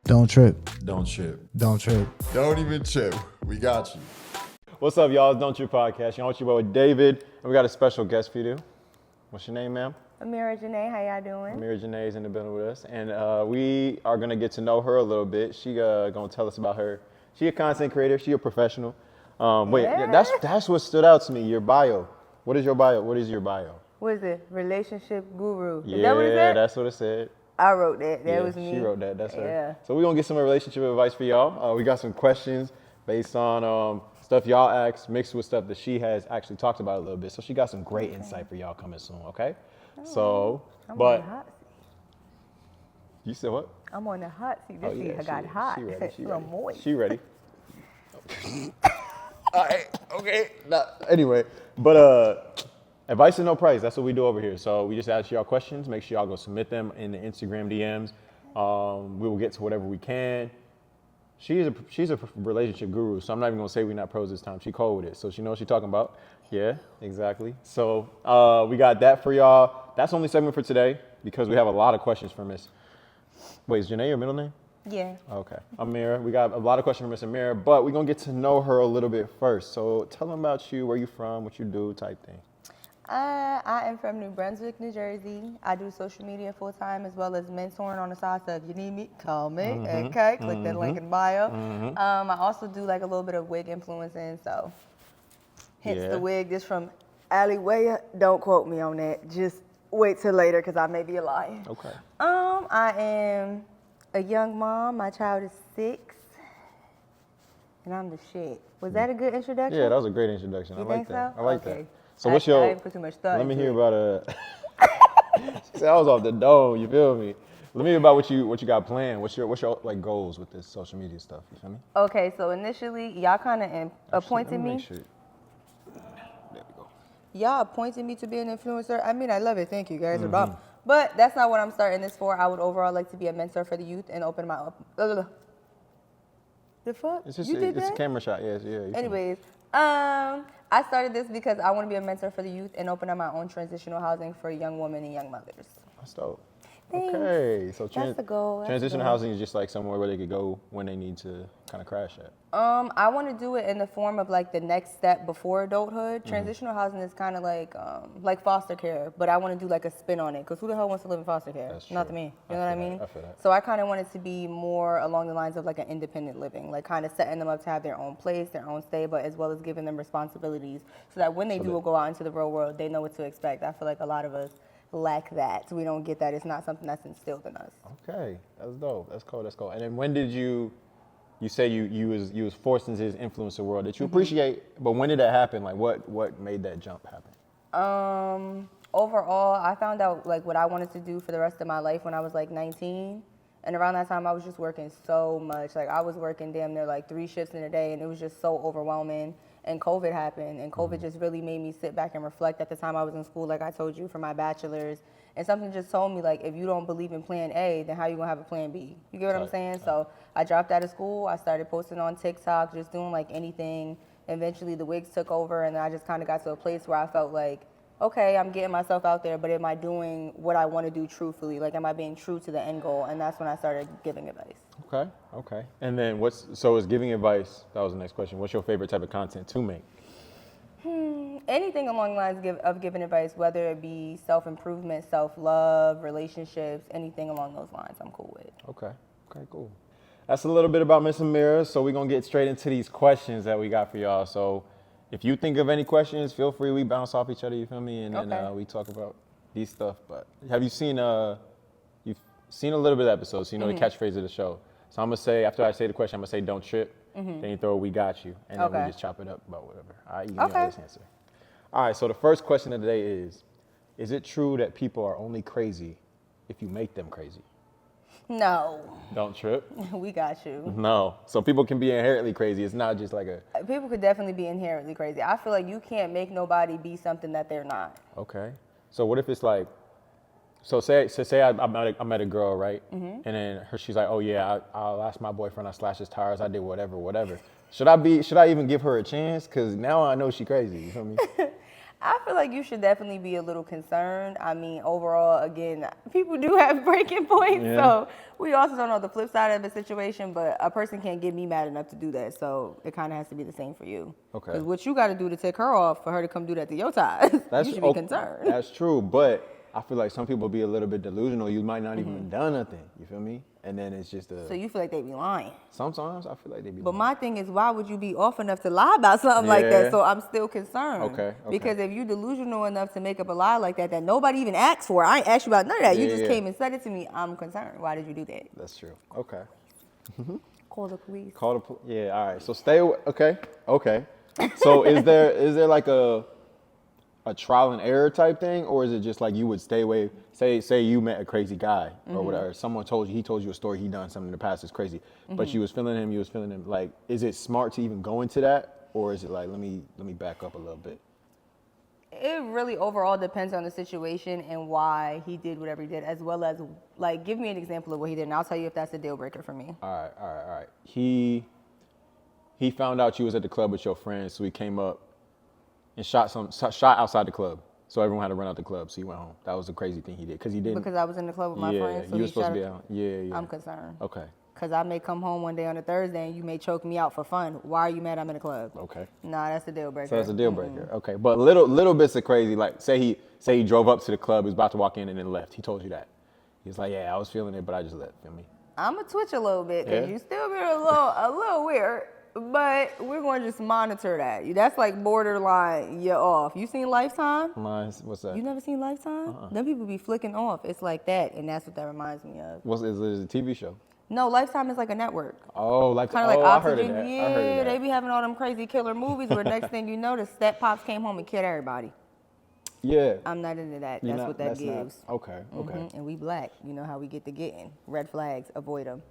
Don't trip. Don't trip. Don't trip. Don't even trip. We got you. What's up, y'all? It's Don't Trip Podcast. Y'all with your boy David, and we got a special guest for you. What's your name, ma'am? Amirajanae, how y'all doing? Amirajanae is in the building with us, and we are gonna get to know her a little bit. She gonna tell us about her. She a content creator. She a professional. That's what stood out to me. Your bio. What is your bio? What is your bio? What is it? Relationship guru. Yeah, is that what it said? That's what it said. I wrote that. That was me. She wrote that. That's her. Yeah. So we're gonna get some relationship advice for y'all. We got some questions based on stuff y'all asked, mixed with stuff that she has actually talked about a little bit. So she got some great insight for y'all coming soon. Okay. So, I'm but on the hot seat. You said what? I'm on the hot seat. This seat she got hot. She ready. She A little ready. moist. She ready. All right. Okay. Anyway, but advice at no price. That's what we do over here. So we just ask y'all questions. Make sure y'all go submit them in the Instagram DMs. We will get to whatever we can. She's a relationship guru, so I'm not even gonna say we're not pros this time. She cold with it, so she knows what she's talking about. Yeah, exactly. So we got that for y'all. That's the only segment for today because we have a lot of questions from Miss. Wait, is Janae your middle name? Yeah. Okay, Amira. We got a lot of questions from Miss Amira, but we're gonna get to know her a little bit first. So tell them about you, where you from, what you do, type thing. I am from New Brunswick, New Jersey. I do social media full time as well as mentoring on the side. So if you need me, call me. Okay, click that link in bio. I also do like a little bit of wig influencing. So hence the wig. This from Alleyway. Don't quote me on that. Just wait till later because I may be a liar. Okay. I am a young mom. My child is 6, and I'm the shit. Was that a good introduction? Yeah, that was a great introduction. You I like think that. so? I like Okay. that. So what's your? I didn't put too much thought Let me into hear it. about She said I was off the dome. You feel me? Let me hear about what you got planned. What's your like goals with this social media stuff? You feel me? Okay, so initially, y'all kind of appointed me. There we go. Y'all appointed me to be an influencer. I mean, I love it. Thank you, guys. But that's not what I'm starting this for. I would overall like to be a mentor for the youth and open my up. The fuck? It's just You did it's a that? camera shot. Yes, yeah. You Anyways, I started this because I want to be a mentor for the youth and open up my own transitional housing for young women and young mothers. That's dope. Thanks. Okay, so That's the goal. That's the transitional goal. housing is just like somewhere where they could go when they need to kind of crash at. I want to do it in the form of like the next step before adulthood. Transitional housing is kind of like foster care, but I want to do like a spin on it because who the hell wants to live in foster care? That's Not true. me. You know what I feel that. mean? I feel that. So I kind of want it to be more along the lines of like an independent living, like kind of setting them up to have their own place, their own stay, but as well as giving them responsibilities so that when they do go out into the real world, they know what to expect. I feel like a lot of us lack that. We don't get that. It's not something that's instilled in us. Okay, that's dope. That's cool. That's cool. And then when did you say you was forced into this influencer world that you appreciate, but when did that happen? Like what made that jump happen? Overall, I found out like what I wanted to do for the rest of my life when I was like 19. And around that time, I was just working so much. Like I was working damn near like 3 shifts in a day, and it was just so overwhelming. And COVID happened, and COVID just really made me sit back and reflect. At the time, I was in school, like I told you, for my bachelor's, and something just told me, like, if you don't believe in plan A, then how you gonna have a plan B? You get what I'm saying? So I dropped out of school. I started posting on TikTok, just doing like anything. Eventually, the wigs took over, and I just kind of got to a place where I felt like, okay, I'm getting myself out there, but am I doing what I want to do truthfully? Like, am I being true to the end goal? And that's when I started giving advice. Okay. And then is giving advice, that was the next question. What's your favorite type of content to make? Anything along the lines of giving advice, whether it be self-improvement, self-love, relationships, anything along those lines, I'm cool with. Okay, cool. That's a little bit about Miss Amira, so we're going to get straight into these questions that we got for y'all. So if you think of any questions, feel free. We bounce off each other, you feel me? And then we talk about these stuff. But have you seen, you've seen a little bit of episodes, so you know the catchphrase of the show. So I'm going to say, after I say the question, I'm going to say, don't trip. Then you throw, we got you. And then we just chop it up about whatever. All right, you can this answer. All right, so the first question of the day is it true that people are only crazy if you make them crazy? No. Don't trip? We got you. No. So people can be inherently crazy. It's not just like a... People could definitely be inherently crazy. I feel like you can't make nobody be something that they're not. Okay. So what if it's like... So say I met a girl, right? And then she's like, oh yeah, I asked my boyfriend, I slashed his tires, I did whatever. Should I even give her a chance? Because now I know she crazy, you feel me? I feel like you should definitely be a little concerned. I mean, overall, again, people do have breaking points, so we also don't know the flip side of the situation, but a person can't get me mad enough to do that, so it kind of has to be the same for you. Okay. Because what you got to do to take her off for her to come do that to your ties, you should be concerned. That's true, but I feel like some people be a little bit delusional. You might not even done nothing, you feel me? And then it's just So you feel like they be lying. Sometimes I feel like they be But lying. my thing is, why would you be off enough to lie about something like that? So I'm still concerned. Okay. Because if you delusional enough to make up a lie like that nobody even asked for, I ain't asked you about none of that. You just came and said it to me. I'm concerned. Why did you do that? That's true. Okay. Call the police. Yeah, all right. So stay away. Okay. So is there like a trial and error type thing, or is it just like you would stay away? Say you met a crazy guy or whatever. Someone told you a story, he done something in the past that's crazy, but you was feeling him. Like, is it smart to even go into that, or is it like let me back up a little bit? It really overall depends on the situation and why he did whatever he did, as well as like give me an example of what he did, and I'll tell you if that's a deal breaker for me. All right. He found out you was at the club with your friends, so he came up and shot outside the club. So everyone had to run out the club, so he went home. That was a crazy thing he did, because he didn't. Because I was in the club with my friends, so you were supposed to be out. Yeah. I'm concerned. Okay. Because I may come home one day on a Thursday and you may choke me out for fun. Why are you mad I'm in the club? Okay. Nah, that's a deal breaker. So that's a deal breaker. Okay. But little bits of crazy, like say he drove up to the club, he was about to walk in and then left. He told you that. He was like, yeah, I was feeling it, but I just left. Feel me? I'm going to twitch a little bit because you still being a little weird. But we're going to just monitor that. That's like borderline, you're off. You seen Lifetime? What's that? You never seen Lifetime? Them people be flicking off. It's like that, and that's what that reminds me of. Is it a TV show? No, Lifetime is like a network. Oh, Lifetime. Kind of like I Oxygen. heard of that. Yeah, I heard of that. they be having all them crazy killer movies where next thing you know, the step pops came home and killed everybody. Yeah. I'm not into that. That's what that gives. Okay. And we black. You know how we get to getting. Red flags, avoid them.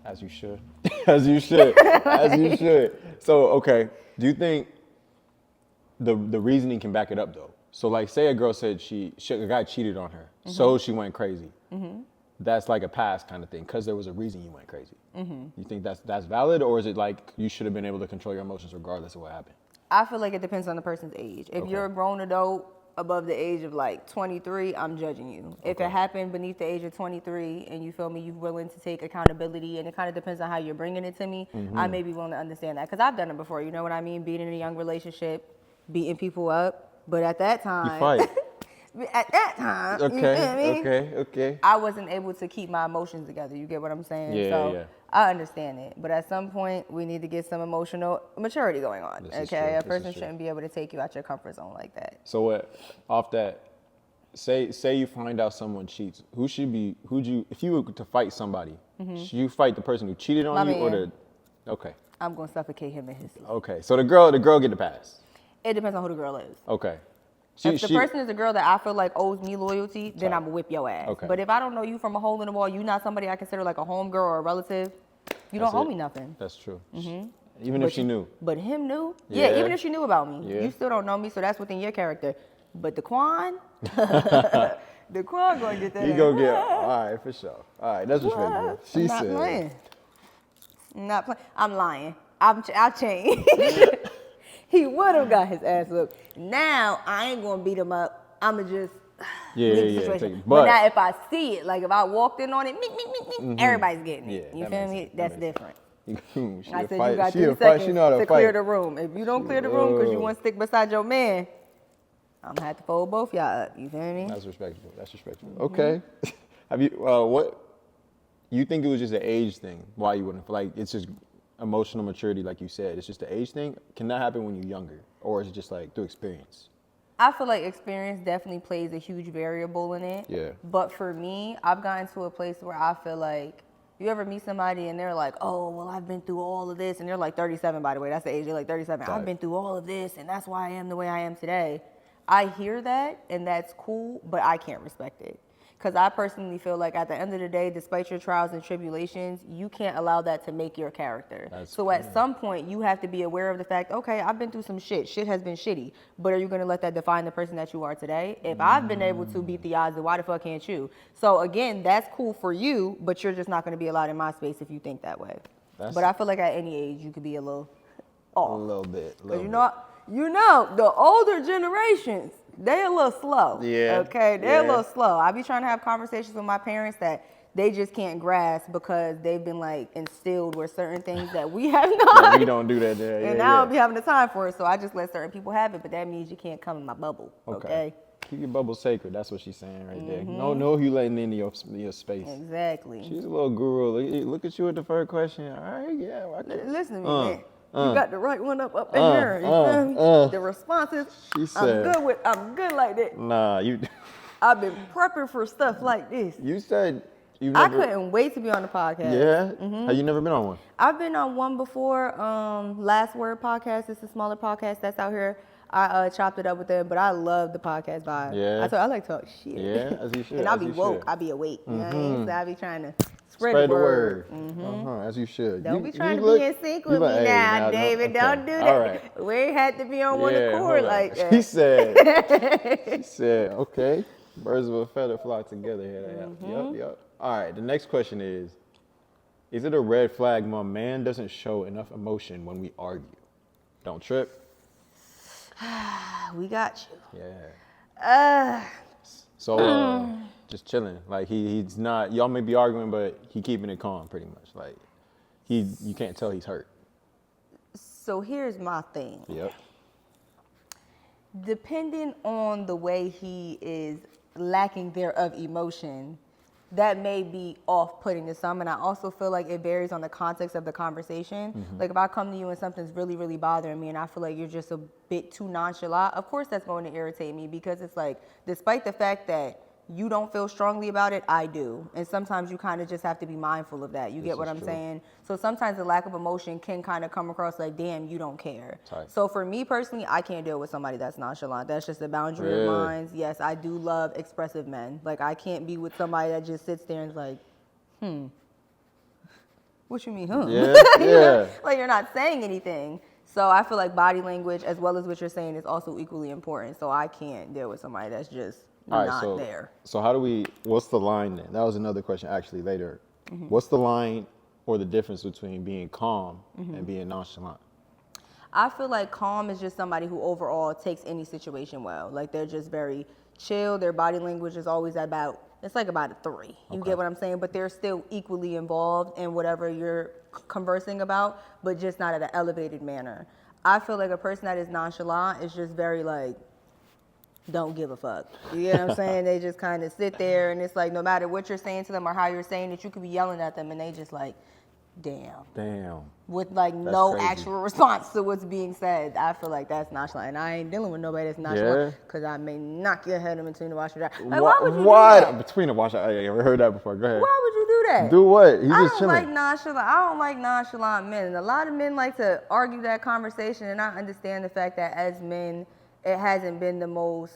As you should. As you should. So, okay. Do you think the reasoning can back it up, though? So, like, say a girl said a guy cheated on her, so she went crazy. That's like a past kind of thing, because there was a reason you went crazy. You think that's valid, or is it like you should have been able to control your emotions regardless of what happened? I feel like it depends on the person's age. If you're a grown adult above the age of like 23, I'm judging you. If it happened beneath the age of 23 and you feel me, you're willing to take accountability, and it kind of depends on how you're bringing it to me, I may be willing to understand that, because I've done it before. You know what I mean? Being in a young relationship, beating people up, but at that time, You fight. at that time, you feel me? Okay. I wasn't able to keep my emotions together. You get what I'm saying? Yeah. I understand it. But at some point, we need to get some emotional maturity going on. This is Okay? true. A person shouldn't be able to take you out your comfort zone like that. So off that, say you find out someone cheats. If you were to fight somebody, should you fight the person who cheated on you, or the? Okay. I'm gonna suffocate him in his sleep. Okay. So the girl get the pass. It depends on who the girl is. Okay. If the person is a girl that I feel like owes me loyalty, then I'm gonna whip your ass. Okay. But if I don't know you from a hole in the wall, you're not somebody I consider like a homegirl or a relative, you don't owe me nothing. That's true. Even if she knew. But him knew. Yeah. Yeah, even if she knew about me. Yeah. You still don't know me, so that's within your character. But the Quan, the Quan gonna get that. You gonna get, all right, for sure. All right, that's respectable. She I'm not said. playing. Not playing. I'm lying. I changed. He would have got his ass whooped. Now I ain't gonna beat him up. I'ma just leave the situation. But now if I see it, like if I walked in on it, everybody's getting it. Yeah, you feel me? That's different. I said you fight. got She 3 a fight. seconds She know how to to fight. clear the room. If you don't clear the room because you want to stick beside your man, I'm gonna have to fold both y'all up. You feel me? That's respectable. Okay. Have you what? You think it was just an age thing? Why you wouldn't? Like it's just emotional maturity, like you said. It's just an age thing. Can that happen when you're younger, or is it just like through experience? I feel like experience definitely plays a huge variable in it. Yeah. But for me, I've gotten to a place where I feel like, you ever meet somebody and they're like, oh, well, I've been through all of this, and they're like 37, by the way. That's the age, they're like 37. I've been through all of this, and that's why I am the way I am today. I hear that, and that's cool, but I can't respect it. Because I personally feel like at the end of the day, despite your trials and tribulations, you can't allow that to make your character. So at some point, you have to be aware of the fact, okay, I've been through some shit. Shit has been shitty. But are you going to let that define the person that you are today? If I've been able to beat the odds, then why the fuck can't you? So again, that's cool for you, but you're just not going to be allowed in my space if you think that way. But I feel like at any age, you could be a little off. A little bit. Because you know, the older generations, they a little slow. Yeah. Okay, they're a little slow. I be trying to have conversations with my parents that they just can't grasp because they've been like instilled with certain things that we have not. Yeah, we don't do that there. And I don't be having the time for it, so I just let certain people have it. But that means you can't come in my bubble. Okay. Keep your bubble sacred. That's what she's saying right there. No, you letting into your space. Exactly. She's a little guru. Look at you at the first question. All right, yeah. Listen to me, man. You got the right one up in here. You feel me? The responses. She said, I'm good like that. Nah, you. I've been prepping for stuff like this. You said you I never. couldn't wait to be on the podcast. Yeah. Have you never been on one? I've been on one before. Last Word podcast. It's a smaller podcast that's out here. I chopped it up with them, but I love the podcast vibe. Yeah. I like to talk shit. Yeah, as you should. And I'll as be you woke. should. I'll be awake. You know what I mean? So I'll be trying to spread the the word. word. As you should. Don't You- be trying you to look- be in sync you with like, me hey, now, no, David. okay. Don't do that. All right. We ain't had to be on one accord hold on. like that. She said, okay, birds of a feather flock together here. Yep. All right, the next question is it a red flag when a man doesn't show enough emotion when we argue? Don't trip. We got you. Yeah. So just chilling. Like he's not. Y'all may be arguing, but he keeping it calm, pretty much. Like you can't tell he's hurt. So here's my thing. Yep. Depending on the way he is lacking thereof emotion, that may be off-putting to some, and I also feel like it varies on the context of the conversation. Like if I come to you and something's really, really bothering me and I feel like you're just a bit too nonchalant, of course that's going to irritate me because it's like, despite the fact that you don't feel strongly about it, I do. And sometimes you kind of just have to be mindful of that. You get what I'm saying? So sometimes the lack of emotion can kind of come across like, damn, you don't care. Tight. So for me personally, I can't deal with somebody that's nonchalant. That's just a boundary of mine. Yes, I do love expressive men. Like I can't be with somebody that just sits there and is like, what you mean, Yeah. You know? Like you're not saying anything. So I feel like body language as well as what you're saying is also equally important. So I can't deal with somebody that's just not there. So what's the line then? That was another question actually later. What's the line or the difference between being calm and being nonchalant? I feel like calm is just somebody who overall takes any situation well. Like they're just very chill. Their body language is always it's like about a 3. You get what I'm saying? But they're still equally involved in whatever you're conversing about, but just not at an elevated manner. I feel like a person that is nonchalant is just very like, don't give a fuck. You get what I'm saying? They just kind of sit there and it's like no matter what you're saying to them or how you're saying it, you could be yelling at them and they just like, damn. With like That's no crazy. actual response to what's being said. I feel like that's nonchalant. And I ain't dealing with nobody that's nonchalant because I may knock your head in between the washer and dryer. Like, why would you do that? Between the washer, I never heard that before. Go ahead. Why would you do that? Do what? He's just I chilling. don't like nonchalant men. And a lot of men like to argue that conversation, and I understand the fact that as men, it hasn't been the most,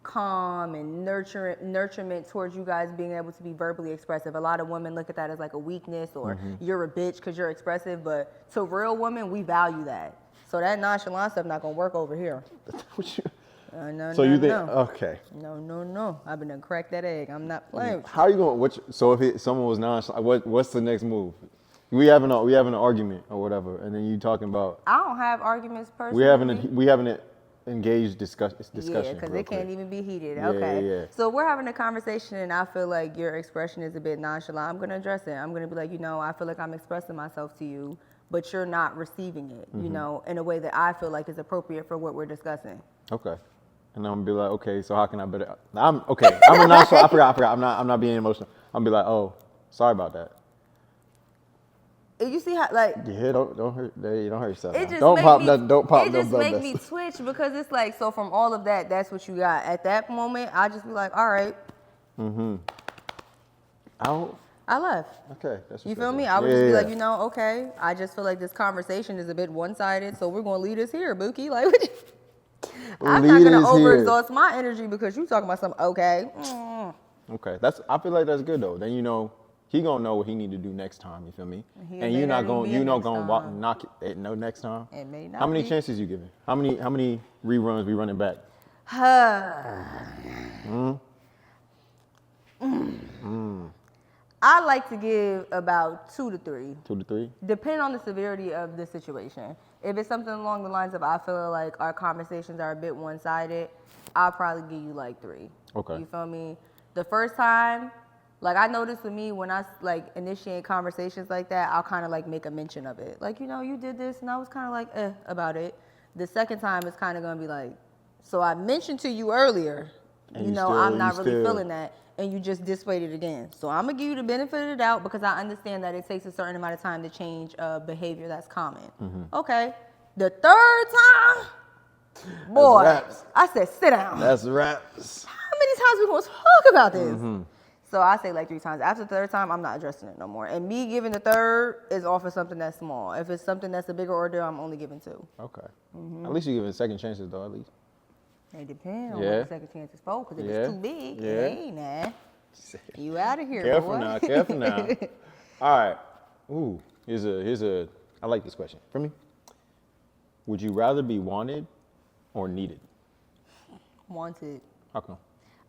calm and nurturement towards you guys being able to be verbally expressive. A lot of women look at that as like a weakness or you're a bitch because you're expressive, but to real women, we value that. So that nonchalant stuff not gonna work over here. Okay. No. I've been to crack that egg. I'm not playing. How you going? So if someone was nonchalant, what's the next move? We having an argument or whatever, and then you talking about. I don't have arguments personally. We having an engaged discussion. Yeah, because it can't even be heated. Yeah, okay. yeah. So we're having a conversation, and I feel like your expression is a bit nonchalant. I'm gonna address it. I'm gonna be like, I feel like I'm expressing myself to you, but you're not receiving it. In a way that I feel like is appropriate for what we're discussing. Okay. And I'm gonna be like, okay, so how can I better? I'm a nonchalant. I forgot. I'm not being emotional. I'm gonna be like, oh, sorry about that. You see how like Yeah, don't hurt. You don't hurt yourself. it just Don't make pop me, that. Don't pop it no just blood make me vessels. twitch because it's like so from all of that, that's what you got. At that moment, I just be like, all right. I left. Okay, that's You feel me? I would just be like, okay. I just feel like this conversation is a bit one-sided, so we're gonna leave this here, Bookie. Like, I'm not gonna overexhaust my energy because you talking about something. Okay. Okay, I feel like that's good though. Then he gonna know what he need to do next time. You feel me? And you're not gonna knock it next time. It may not. How many chances you giving? How many reruns we running back? I like to give about 2 to 3. 2 to 3. Depending on the severity of the situation. If it's something along the lines of I feel like our conversations are a bit one-sided, I'll probably give you like 3. Okay. You feel me? The first time, like I noticed with me when I like initiate conversations like that, I'll kind of like make a mention of it. Like, you did this, and I was kind of like, about it. The second time, it's kind of gonna be like, so I mentioned to you earlier, I'm not really feeling that, and you just displayed it again. So I'm gonna give you the benefit of the doubt because I understand that it takes a certain amount of time to change a behavior that's common. Okay. The third time, boy, I said, sit down. That's raps. How many times we gonna talk about this? So I say like 3 times. After the third time, I'm not addressing it no more. And me giving the third is off of something that's small. If it's something that's a bigger order, I'm only giving 2. Okay. At least you're giving second chances, though, at least. It depends on what the second chance is for, because if it's too big, it ain't that. You out of here, Careful boy. Careful now. All right. Ooh, here's a, I like this question. For me, would you rather be wanted or needed? Wanted. How come?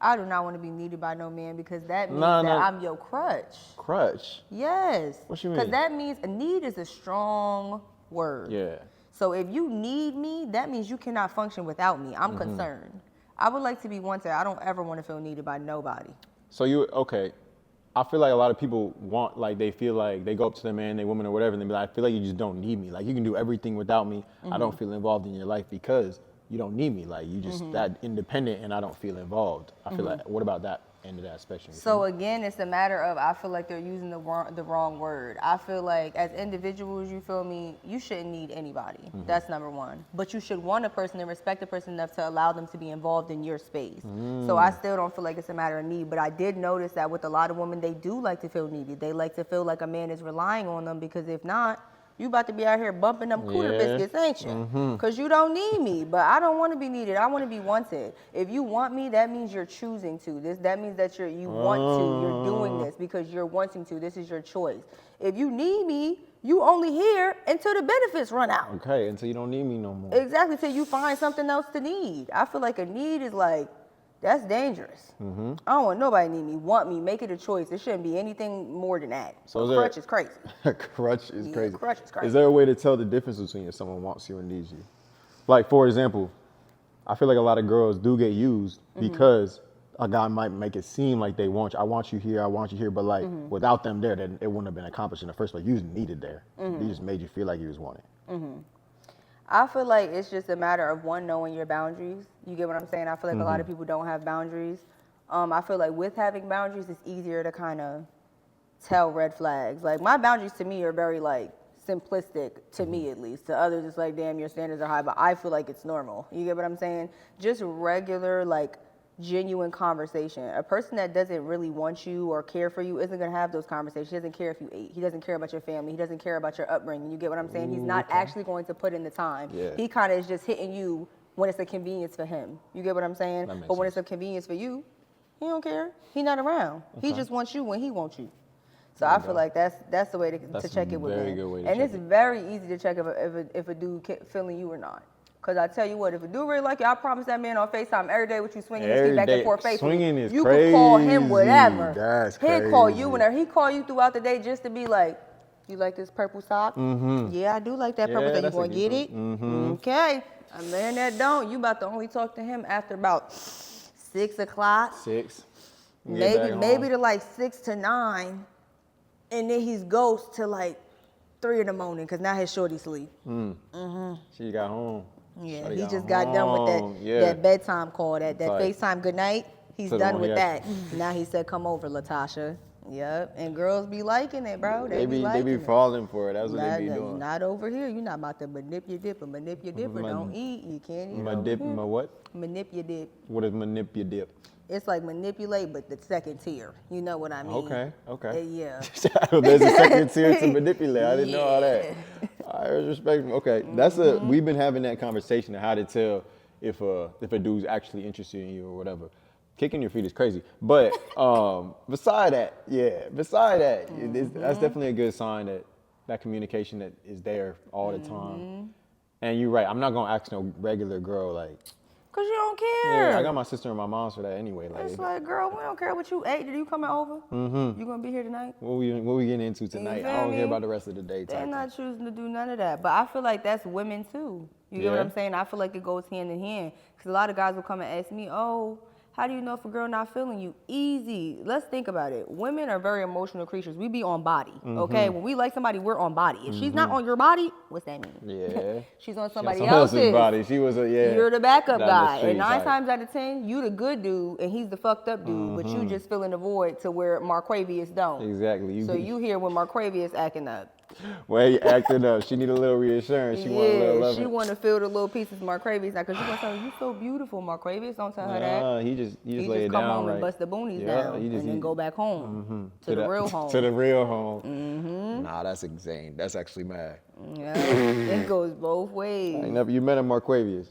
I do not want to be needed by no man because that means that I'm your crutch. Crutch? Yes. What you mean? Because that means a need is a strong word. Yeah. So if you need me, that means you cannot function without me. I'm concerned. I would like to be wanted. I don't ever want to feel needed by nobody. So okay. I feel like a lot of people want, like, they feel like they go up to their man, their woman or whatever, and they be like, I feel like you just don't need me. Like, you can do everything without me. I don't feel involved in your life because you don't need me. Like, you just that independent and I don't feel involved. I feel like, what about that end of that spectrum? So again, it's a matter of, I feel like they're using the wrong word. I feel like as individuals, you feel me, you shouldn't need anybody. That's number 1. But you should want a person and respect a person enough to allow them to be involved in your space. So I still don't feel like it's a matter of need, but I did notice that with a lot of women, they do like to feel needed. They like to feel like a man is relying on them, because if not, you about to be out here bumping them cooter biscuits, ain't you? Because you don't need me, but I don't want to be needed. I want to be wanted. If you want me, that means you're choosing to. That means that you want to. You're doing this because you're wanting to. This is your choice. If you need me, you only here until the benefits run out. Okay, until you don't need me no more. Exactly, till you find something else to need. I feel like a need is like, that's dangerous. I don't want nobody to need me, want me, make it a choice. It shouldn't be anything more than that. So crutch is crazy. Crutch is crazy. Crutch is crazy. Is there a way to tell the difference between if someone wants you and needs you? Like, for example, I feel like a lot of girls do get used because a guy might make it seem like they want you. I want you here, but like without them there, then it wouldn't have been accomplished in the first place. You was needed there. He just made you feel like you was wanted. I feel like it's just a matter of, 1, knowing your boundaries. You get what I'm saying? I feel like a lot of people don't have boundaries. I feel like with having boundaries, it's easier to kind of tell red flags. Like, my boundaries to me are very like simplistic, to me at least. To others, it's like, damn, your standards are high, but I feel like it's normal. You get what I'm saying? Just regular, like, genuine conversation. A person that doesn't really want you or care for you isn't going to have those conversations. He doesn't care if you ate. He doesn't care about your family. He doesn't care about your upbringing. You get what I'm saying? He's not actually going to put in the time. Yeah. He kind of is just hitting you when it's a convenience for him. You get what I'm saying? But when it's a convenience for you, he don't care. He not around. He just wants you when he wants you. So I feel like that's the way to check it with men. And it's very easy to check if a dude feeling you or not. Because I tell you what, if a dude really like you, I promise that man on FaceTime every day with you swinging his feet back and forth faithfully. You can call him whatever. That's crazy. He'll call you whenever. He call you throughout the day just to be like, you like this purple sock? Yeah, I do like that purple sock. You going to get it? Okay. A man that don't, you about to only talk to him after about 6 o'clock. 6. Maybe to like 6 to 9. And then he's ghost to like 3 in the morning because now his shorty sleep. She got home. Yeah, he just got done with that bedtime call, that FaceTime goodnight. He's done with that. Now he said, come over, Latasha. Yep, and girls be liking it, bro. They be falling for it. That's what they be doing. Not over here. You're not about to manipulate. Don't eat. You can't eat. What? Manipulate. What is manipulate? It's like manipulate, but the second tier. You know what I mean? Okay. Yeah. There's a second tier to manipulate. I didn't know all that. I respect him. Okay, that's we've been having that conversation of how to tell if a dude's actually interested in you or whatever. Kicking your feet is crazy, but beside that, that's definitely a good sign that communication that is there all the time. And you're right. I'm not gonna ask no regular girl like, Cause you don't care. Yeah, I got my sister and my mom's for that anyway. Like, it's like, girl, we don't care what you ate. Did you coming over? You gonna be here tonight? what we getting into tonight? I don't care about the rest of the day. They're not choosing to do none of that. But I feel like that's women too. You get what I'm saying? I feel like it goes hand in hand. Because a lot of guys will come and ask me, oh, how do you know if a girl not feeling you? Easy. Let's think about it. Women are very emotional creatures. We be on body, okay? When we like somebody, we're on body. If she's not on your body, what's that mean? Yeah. She's on somebody else's body. She was You're the backup guy. The and 9 times out of 10, you the good dude and he's the fucked up dude. But you just filling the void to where Marquavius don't. Exactly. So you hear when Marquavius acting up. Well, he acting up. She need a little reassurance. She want a little love. She want to feel the little pieces Marquavius. Because you gonna tell her, you so beautiful, Marquavius. Don't tell her that. He just lay it come down home right. and bust the boonies down and then go back home to the real home. To the real home. Nah, that's insane. That's actually mad. Yeah, it goes both ways. You met him, Marquavius?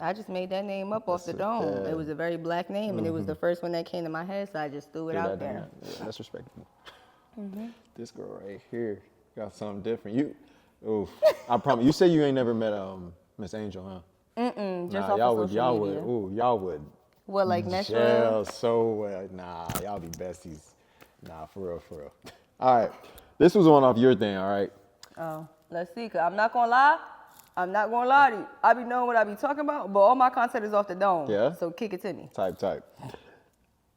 I just made that name up off the dome. It was a very black name, and it was the first one that came to my head, so I just threw it out there. Yeah, that's respectable. This girl right here got something different. I promise. You say you ain't never met Miss Angel, huh? Just nah, off y'all of social would. media. Y'all would. What, like gel Nashville? so well. Nah, y'all be besties. Nah, for real. All right, this was one off your thing. All right. Oh, let's see. Cause I'm not gonna lie to you. I be knowing what I be talking about, but all my content is off the dome. Yeah. So kick it to me. Type.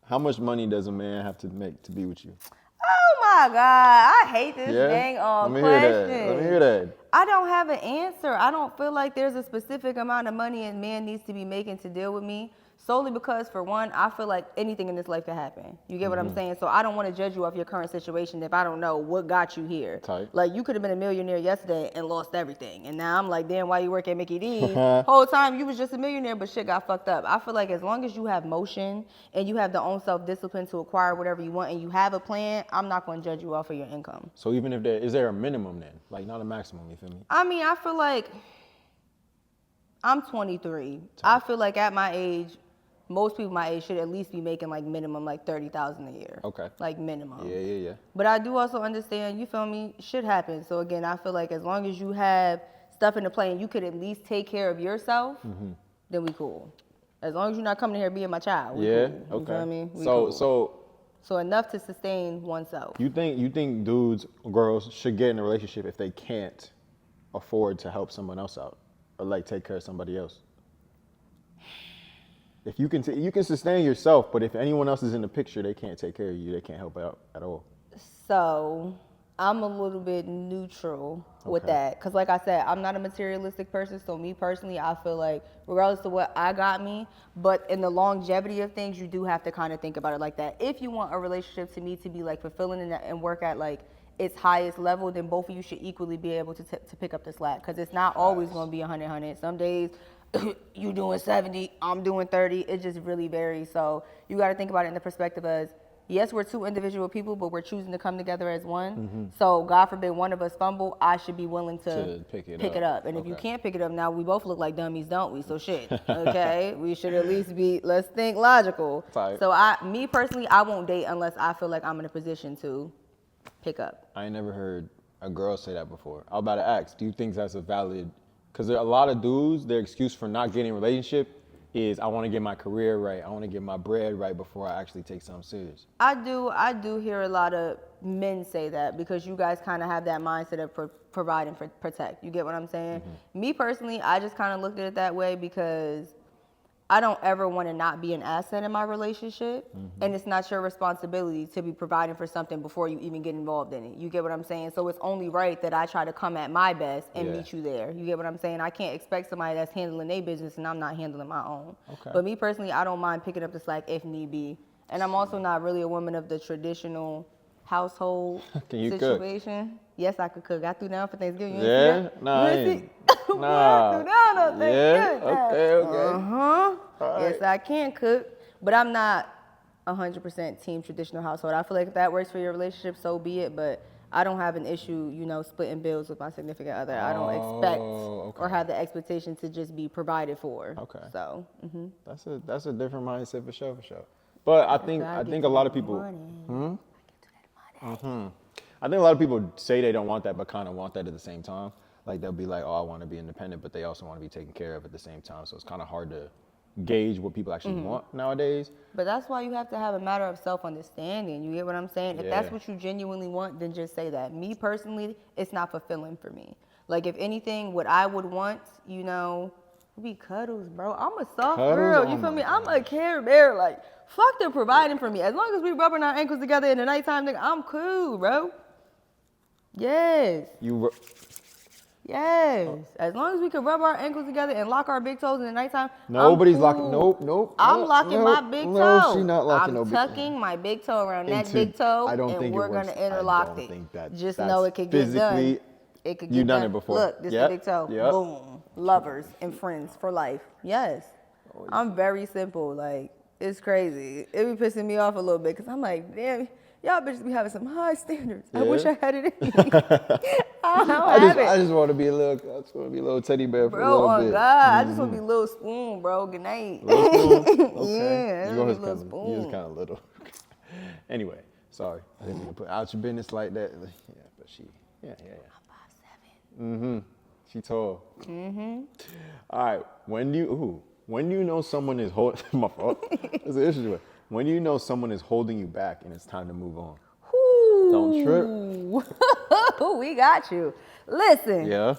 How much money does a man have to make to be with you? Oh my God, I hate this dang Let me question. hear that. I don't have an answer. I don't feel like there's a specific amount of money a man needs to be making to deal with me. Solely because, for one, I feel like anything in this life could happen. You get what I'm saying? So I don't want to judge you off your current situation if I don't know what got you here. Tight. Like, you could have been a millionaire yesterday and lost everything. And now I'm like, damn, why you work at Mickey D's? Whole time you was just a millionaire, but shit got fucked up. I feel like as long as you have motion and you have the own self-discipline to acquire whatever you want and you have a plan, I'm not going to judge you off of your income. So even if is there a minimum then? Like not a maximum, you feel me? I mean, I feel like I'm 23. I feel like at my age, most people my age should at least be making like minimum like $30,000 a year. Okay. Like minimum. Yeah. But I do also understand, you feel me, shit happens. So again, I feel like as long as you have stuff in the play and you could at least take care of yourself, then we cool. As long as you're not coming in here being my child, we cool. You feel me? We cool. So enough to sustain oneself. You think dudes or girls should get in a relationship if they can't afford to help someone else out or like take care of somebody else? If you can sustain yourself, but if anyone else is in the picture, they can't take care of you. They can't help out at all. So I'm a little bit neutral with that. Because like I said, I'm not a materialistic person. So me personally, I feel like regardless of what I got me, but in the longevity of things, you do have to kind of think about it like that. If you want a relationship to me to be like fulfilling and work at like its highest level, then both of you should equally be able to pick up the slack. Because it's not always going to be 100. Some days you doing 70, I'm doing 30. It just really varies. So you got to think about it in the perspective as, yes, we're two individual people, but we're choosing to come together as one. So God forbid one of us fumble, I should be willing to pick it up. And if you can't pick it up, now we both look like dummies, don't we? So shit, okay? We should at least let's think logical. Tight. So me personally, I won't date unless I feel like I'm in a position to pick up. I ain't never heard a girl say that before. I was about to ask, do you think that's a valid, because there are a lot of dudes, their excuse for not getting a relationship is I want to get my career right. I want to get my bread right before I actually take something serious. I do hear a lot of men say that because you guys kind of have that mindset of provide and protect. You get what I'm saying? Me personally, I just kind of looked at it that way because I don't ever want to not be an asset in my relationship, and it's not your responsibility to be providing for something before you even get involved in it. You get what I'm saying? So it's only right that I try to come at my best and meet you there. You get what I'm saying? I can't expect somebody that's handling their business and I'm not handling my own. Okay. But me personally, I don't mind picking up the slack if need be. And I'm also not really a woman of the traditional household situation. Cook? Yes, I could cook. I threw down for Thanksgiving. You Nah, I ain't. Nah. I threw down on Thanksgiving. Okay. Right. Yes, I can cook, but I'm not 100% team traditional household. I feel like if that works for your relationship, so be it. But I don't have an issue, splitting bills with my significant other. I don't expect or have the expectation to just be provided for. Okay. So. That's a different mindset for sure. But I think a lot of people. I think a lot of people say they don't want that, but kind of want that at the same time. Like they'll be like, oh, I want to be independent, but they also want to be taken care of at the same time. So it's kind of hard to gauge what people actually want nowadays. But that's why you have to have a matter of self-understanding. You get what I'm saying? If that's Yeah. what you genuinely want, then just say that. Me personally, it's not fulfilling for me. Like, if anything, what I would want, you know, would be cuddles, bro. I'm a soft Cuddles? girl. Oh You feel my me? I'm a Care Bear. Like, fuck them providing for me. As long as we rubbing our ankles together in the nighttime, nigga, I'm cool, bro. Yes. Yes. As long as we can rub our ankles together and lock our big toes in the nighttime, Nobody's I'm locking. cool. Nope. I'm no, locking no, my big no, toe. She's not locking no I'm big tucking my big toe around that into- big toe, I don't and think it we're works. gonna interlock I don't it. think Just that's know it could get done. physically- It could You get done done. it before. Look, this Yep. is the big toe. Yep. Boom. Lovers and friends for life. Yes. I'm very simple. Like, it's crazy. It be pissing me off a little bit because I'm like, damn, y'all bitches be having some high standards. I wish I had it in me. I don't have it. I just want to be a little teddy bear for a Bro, little on bit. God, I just want to be Lil Spoon, bro. Good night. Little spoon? Okay. Yeah, you I was want to be Lil kind Spoon. of little. Anyway, sorry. I didn't mean to put out your business like that. Yeah, but yeah. I'm 5'7". She tall. All right. When do you know someone is holding my fault? That's an issue. When do you know someone is holding you back and it's time to move on? Don't trip. We got you. Listen. Yeah.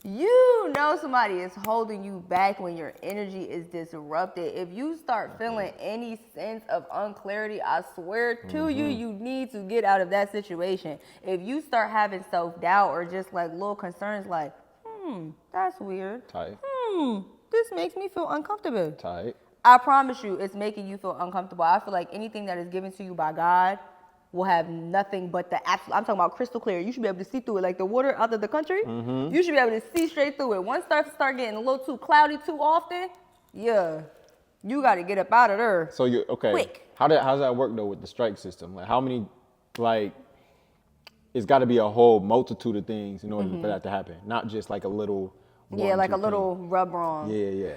You know somebody is holding you back when your energy is disrupted. If you start feeling any sense of unclarity, I swear to you, you need to get out of that situation. If you start having self-doubt or just like little concerns like, that's weird. Tight. This makes me feel uncomfortable. Tight. I promise you, it's making you feel uncomfortable. I feel like anything that is given to you by God will have nothing but the absolute. I'm talking about crystal clear. You should be able to see through it, like the water out of the country. You should be able to see straight through it. Once start getting a little too cloudy too often, yeah, you got to get up out of there. So you okay? Quick. How's that work though with the strike system? Like how many, like, it's got to be a whole multitude of things in order for that to happen, not just like a little. Yeah, like a little rub wrong. Yeah.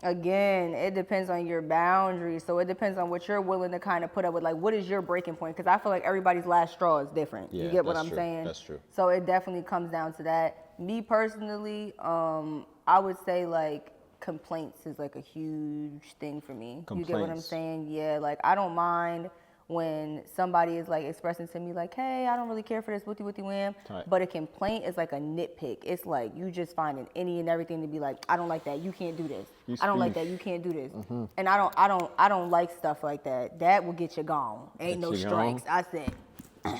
Again, it depends on your boundaries. So it depends on what you're willing to kind of put up with. Like, what is your breaking point? Because I feel like everybody's last straw is different. Yeah, you get what that's I'm true. saying? That's true. So it definitely comes down to that. Me personally, I would say like complaints is like a huge thing for me. You get what I'm Complaints. saying? Yeah, like I don't mind when somebody is like expressing to me like, hey, I don't really care for this wooty wham. Right. But a complaint is like a nitpick. It's like you just finding any and everything to be like, I don't like that. You can't do this. I don't like that. You can't do this. And I don't like stuff like that. That will get you gone. Ain't Get no you strikes. gone? I said,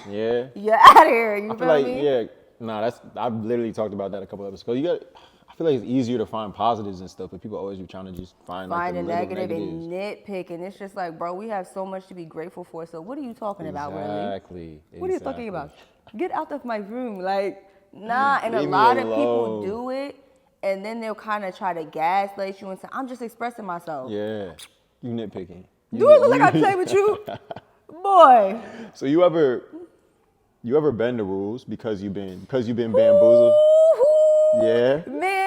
Yeah. you're out of here. You I feel feel like me? I've literally talked about that a couple episodes ago. I feel like it's easier to find positives and stuff, but people always be trying to just find like the Find a little negative negatives. and nitpick, and it's just like, bro, we have so much to be grateful for. So what are you talking about, really? Exactly. What are you talking about? Get out of my room. Like, nah, and a Leave me lot of people alone. do it, and then they'll kind of try to gaslight you and say, I'm just expressing myself. Yeah. You nitpicking. Do it look like I play with you? Boy. So you ever bend the rules because you've been bamboozled? Woo-hoo. Yeah. Man.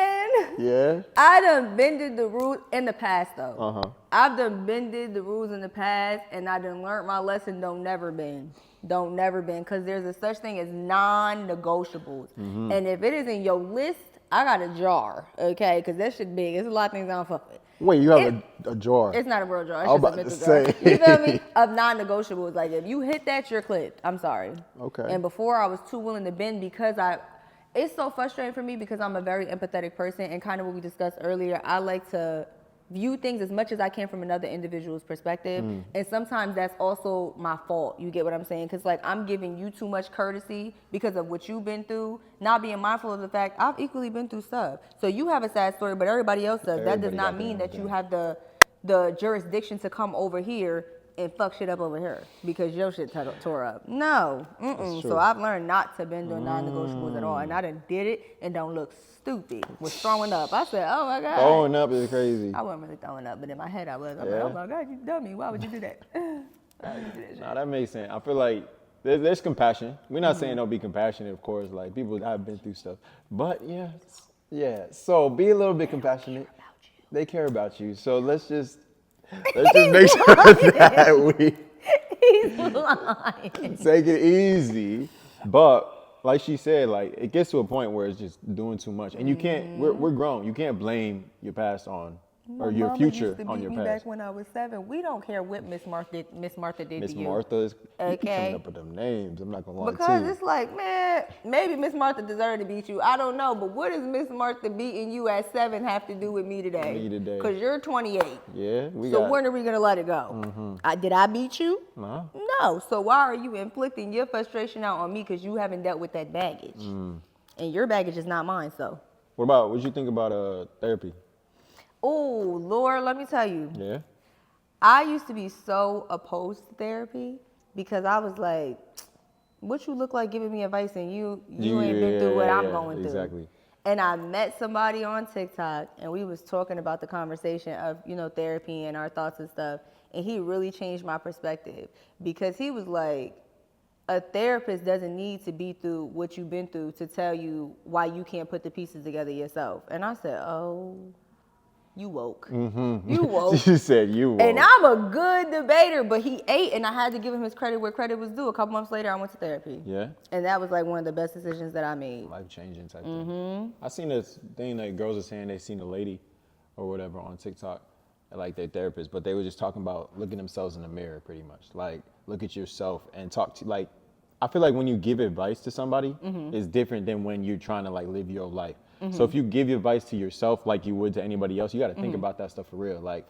Yeah. I done bended the rules in the past, though. Uh-huh. I've done bended the rules in the past, and I done learned my lesson, don't never bend. Don't never bend, because there's a such thing as non-negotiables. And if it is in your list, I got a jar, okay? Because that shit big. There's a lot of things I don't fuck with. Wait, you have a jar. It's not a real jar. It's I was just a about to mental say. jar. You feel me? Of non-negotiables. Like, if you hit that, you're clipped. I'm sorry. Okay. And before, I was too willing to bend because it's so frustrating for me because I'm a very empathetic person, and kind of what we discussed earlier, I like to view things as much as I can from another individual's perspective. And sometimes that's also my fault. You get what I'm saying? Because like I'm giving you too much courtesy because of what you've been through, not being mindful of the fact I've equally been through stuff. So you have a sad story, but everybody else does. That does Everybody not got mean their that own you thing. have the jurisdiction to come over here and fuck shit up over here because your shit tore up. No. true. So I've learned not to bend on non-negotiables at all. And I done did it and don't look stupid. Was throwing up. I said, oh my God. Throwing up is crazy. I wasn't really throwing up, but in my head I was. I'm Yeah. like, oh my God, you dummy. Why would you do that? Why would you do that shit? Nah, that makes sense. I feel like there's compassion. We're not saying don't be compassionate, of course. Like people have been through stuff, but yeah. So be a little bit compassionate. They care about you. So let's just make sure that we He's lying. take it easy. But like she said, like it gets to a point where it's just doing too much, and you can't. We're grown. You can't blame your past on or your mama future used to on beat your me past. back when I was 7. We don't care what Miss Martha did Miss to you. Martha is Okay. coming up with them names. I'm not gonna lie to Because you. it's like, man, maybe Miss Martha deserved to beat you. I don't know, but what does Miss Martha beating you at 7 have to do with me today? Me today. Because you're 28. Yeah, So when are we gonna let it go? Did I beat you? No. No. So why are you inflicting your frustration out on me because you haven't dealt with that baggage? And your baggage is not mine, so. What you think about therapy? Oh, Lord, let me tell you. Yeah. I used to be so opposed to therapy because I was like, what you look like giving me advice and you ain't been through what I'm going through. Exactly. And I met somebody on TikTok and we was talking about the conversation of, therapy and our thoughts and stuff. And he really changed my perspective because he was like, a therapist doesn't need to be through what you've been through to tell you why you can't put the pieces together yourself. And I said, oh, you woke. You woke. You said you woke. And I'm a good debater, but he ate, and I had to give him his credit where credit was due. A couple months later, I went to therapy. Yeah. And that was like one of the best decisions that I made. Life-changing type thing. I seen this thing that girls are saying they seen a lady or whatever on TikTok, like their therapist, but they were just talking about looking themselves in the mirror pretty much. Like, look at yourself and talk to, like, I feel like when you give advice to somebody, it's different than when you're trying to like live your life. So if you give advice to yourself like you would to anybody else, you got to think about that stuff for real. Like,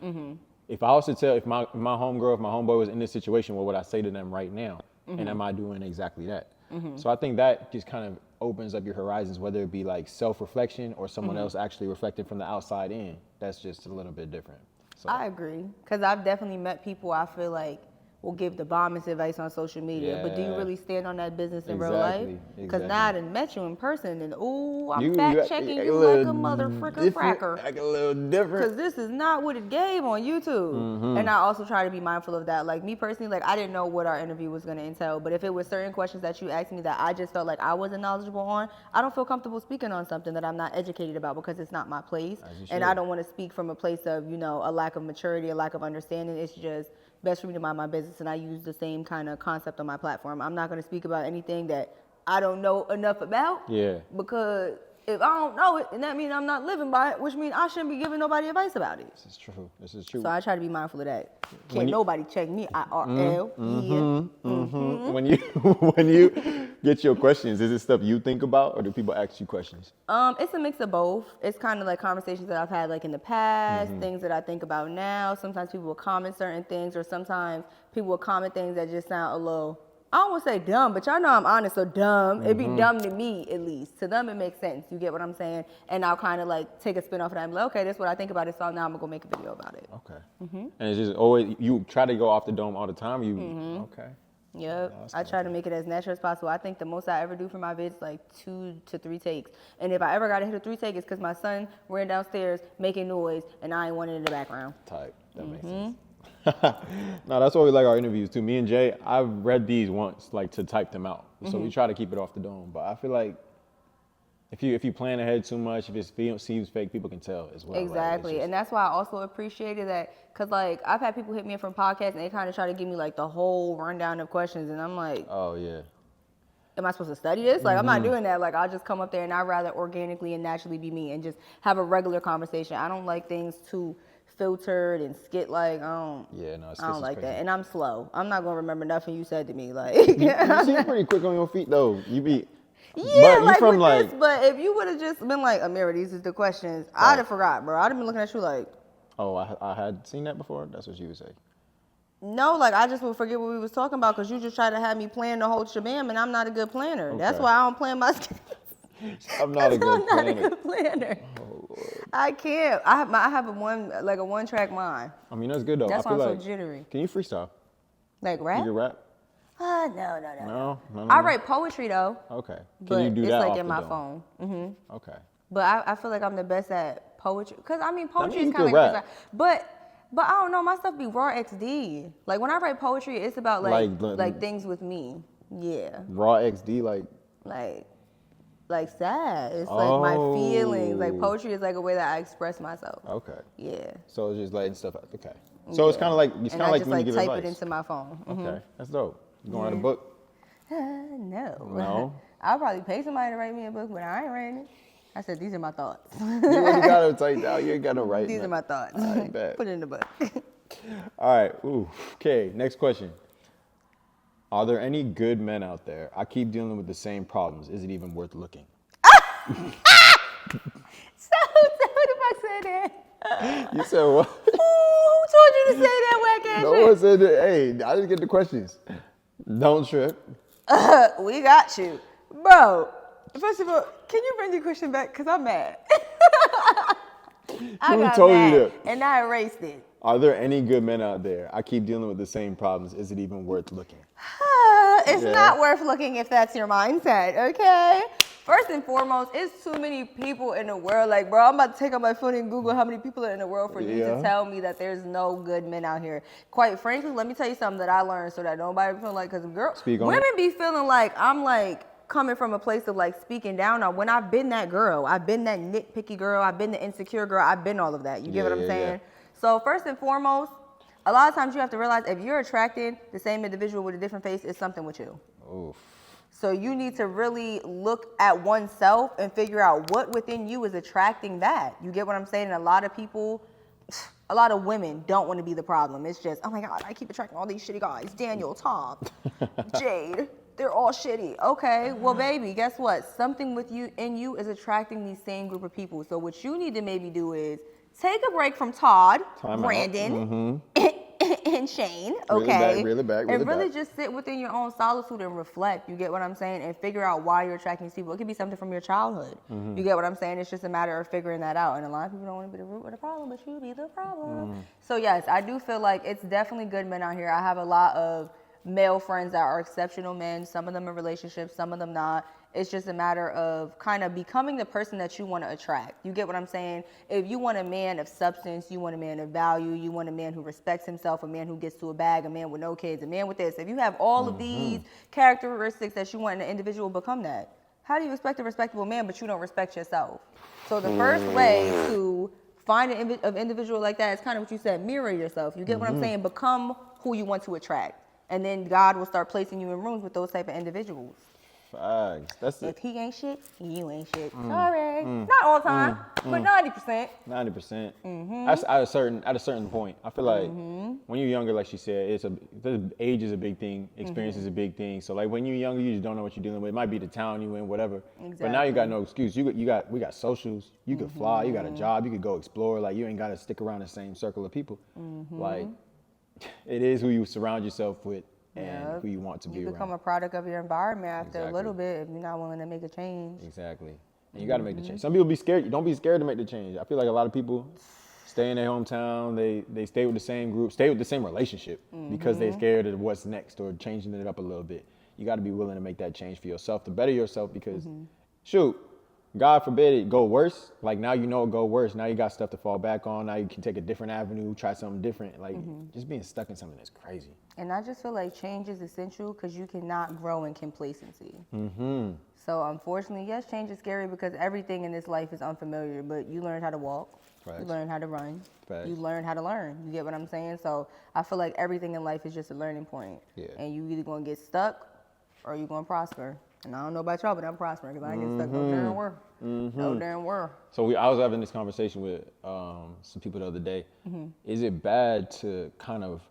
if I was to tell, if my homegirl, if my homeboy was in this situation, what would I say to them right now? And am I doing exactly that? So I think that just kind of opens up your horizons, whether it be like self-reflection or someone else actually reflecting from the outside in. That's just a little bit different. So I agree. Because I've definitely met people I feel like will give the bombest advice on social media, but do you really stand on that business in real life? Because now I done met you in person, and I'm fact checking you like a motherfucker fracker. Like a little different. Because this is not what it gave on YouTube. And I also try to be mindful of that. Like me personally, like I didn't know what our interview was going to entail, but if it was certain questions that you asked me that I just felt like I wasn't knowledgeable on, I don't feel comfortable speaking on something that I'm not educated about because it's not my place. And I don't want to speak from a place of, a lack of maturity, a lack of understanding. It's just best for me to mind my business, and I use the same kind of concept on my platform. I'm not going to speak about anything that I don't know enough about. Yeah. Because if I don't know it, then that means I'm not living by it, which means I shouldn't be giving nobody advice about it. This is true. This is true. So I try to be mindful of that. Can't nobody check me. IRL. When you get your questions, is it stuff you think about, or do people ask you questions? It's a mix of both. It's kind of like conversations that I've had like in the past, things that I think about now. Sometimes people will comment certain things, or sometimes people will comment things that just sound a little, I don't want to say dumb, but y'all know I'm honest, so dumb. It'd be dumb to me, at least. To them, it makes sense. You get what I'm saying? And I'll kind of like take a spin off of that and be like, okay, that's what I think about it, so now I'm going to go make a video about it. Okay. And it's just always, you try to go off the dome all the time? Okay. Yep. I try to make it as natural as possible. I think the most I ever do for my vids is like 2 to 3 takes. And if I ever got to hit a 3 take, it's because my son ran downstairs making noise and I ain't wanted in the background. Type. That makes sense. No, that's why we like our interviews too. Me and Jay, I've read these once, like to type them out. So we try to keep it off the dome. But I feel like if you plan ahead too much, if it seems fake, people can tell as well. Exactly. And that's why I also appreciated that, because like I've had people hit me up from podcasts and they kind of try to give me like the whole rundown of questions, and I'm like, oh yeah, am I supposed to study this? Like I'm not doing that. Like I'll just come up there and I'd rather organically and naturally be me and just have a regular conversation. I don't like things too filtered and skit like. I don't like that. And I'm slow. I'm not gonna remember nothing you said to me. Like you seem pretty quick on your feet though. You be. Yeah, but like with this, but if you would have just been like, Amira, these are the questions, I'd have forgot, bro. I'd have been looking at you like. Oh, I had seen that before? That's what you would say. No, like I just would forget what we was talking about because you just try to have me plan the whole shabam, and I'm not a good planner. Okay. That's why I don't plan my I'm not a good planner. I'm not a good planner. Oh, Lord. I can't. I have a one-track mind. I mean, that's good though. That's why I'm like, so jittery. Can you freestyle? Like rap? You can rap? No. I write poetry though. Okay. Can you do that? It's like in my phone. Okay. But I feel like I'm the best at poetry. Because I mean, poetry is kind of like, but I don't know, my stuff be raw XD. Like when I write poetry, it's about like things with me. Yeah. Raw XD, like sad. It's like my feelings. Like poetry is like a way that I express myself. Okay. Yeah. So it's just letting stuff out. Okay. So it's kind of like when you give advice. And I just like type it into my phone. Okay. That's dope. You gonna write a book? No. No? I'll probably pay somebody to write me a book, but I ain't writing it. I said, these are my thoughts. You already got it typed out. You ain't got no right. These are my thoughts. All right, bet. Put it in the book. All right. Ooh. Okay. Next question. Are there any good men out there? I keep dealing with the same problems. Is it even worth looking? So what if I said that? You said what? Who told you to say that whack ass No one said that. Hey, I didn't get the questions. Don't trip. We got you. Bro, first of all, can you bring your question back? Because I'm mad. I got told you mad, that? and I erased it. Are there any good men out there? I keep dealing with the same problems. Is it even worth looking? It's not worth looking if that's your mindset, okay? First and foremost, it's too many people in the world. Like, bro, I'm about to take out my phone and Google how many people are in the world for you to tell me that there's no good men out here. Quite frankly, let me tell you something that I learned so that nobody feel like, because women be feeling like I'm like coming from a place of like speaking down on when I've been that girl. I've been that nitpicky girl. I've been the insecure girl. I've been all of that. You get what I'm saying? So first and foremost, a lot of times you have to realize if you're attracting the same individual with a different face, it's something with you. Oof. So you need to really look at oneself and figure out what within you is attracting that. You get what I'm saying? And a lot of people, a lot of women don't want to be the problem. It's just, oh my God, I keep attracting all these shitty guys. Daniel, Tom, Jade, they're all shitty. Okay, well baby, guess what? Something with you in you is attracting these same group of people. So what you need to maybe do is take a break from Todd, Brandon, and Shane, okay? Reel it back. And really just sit within your own solitude and reflect, you get what I'm saying? And figure out why you're attracting these people. It could be something from your childhood. You get what I'm saying? It's just a matter of figuring that out. And a lot of people don't want to be the root of the problem, but you be the problem. So yes, I do feel like it's definitely good men out here. I have a lot of male friends that are exceptional men. Some of them in relationships, some of them not. It's just a matter of kind of becoming the person that you want to attract. You get what I'm saying? If you want a man of substance, you want a man of value, you want a man who respects himself, a man who gets to a bag, a man with no kids, a man with this. If you have all of these characteristics that you want in an individual, become that. How do you expect a respectable man, but you don't respect yourself? So the first way to find an individual like that is kind of what you said, mirror yourself. You get what I'm saying? Become who you want to attract. And then God will start placing you in rooms with those type of individuals. That's if he ain't shit, you ain't shit. Sorry. Not all the time, but 90%. 90%. That's at a certain point. I feel like when you're younger, like she said, age is a big thing, experience is a big thing. So like when you're younger, you just don't know what you're dealing with. It might be the town you in, whatever. Exactly. But now you got no excuse. We got socials. You could fly. You got a job. You could go explore. Like you ain't got to stick around the same circle of people. Like it is who you surround yourself with. And who you want to be around. You become a product of your environment after a little bit if you're not willing to make a change. Exactly. And you got to make the change. Some people be scared. Don't be scared to make the change. I feel like a lot of people stay in their hometown. They stay with the same group, stay with the same relationship because they're scared of what's next or changing it up a little bit. You got to be willing to make that change for yourself, to better yourself because, shoot, God forbid it go worse. Like now you know it go worse. Now you got stuff to fall back on. Now you can take a different avenue, try something different. Like just being stuck in something that's crazy. And I just feel like change is essential because you cannot grow in complacency. So unfortunately, yes, change is scary because everything in this life is unfamiliar, but you learn how to walk. Facts. You learn how to run. Facts. You learn how to learn. You get what I'm saying? So I feel like everything in life is just a learning point. Yeah. And you either going to get stuck or you're going to prosper. And I don't know about y'all, but I'm prospering because I ain't get stuck no damn where. No damn where. So I was having this conversation with some people the other day. Is it bad to kind of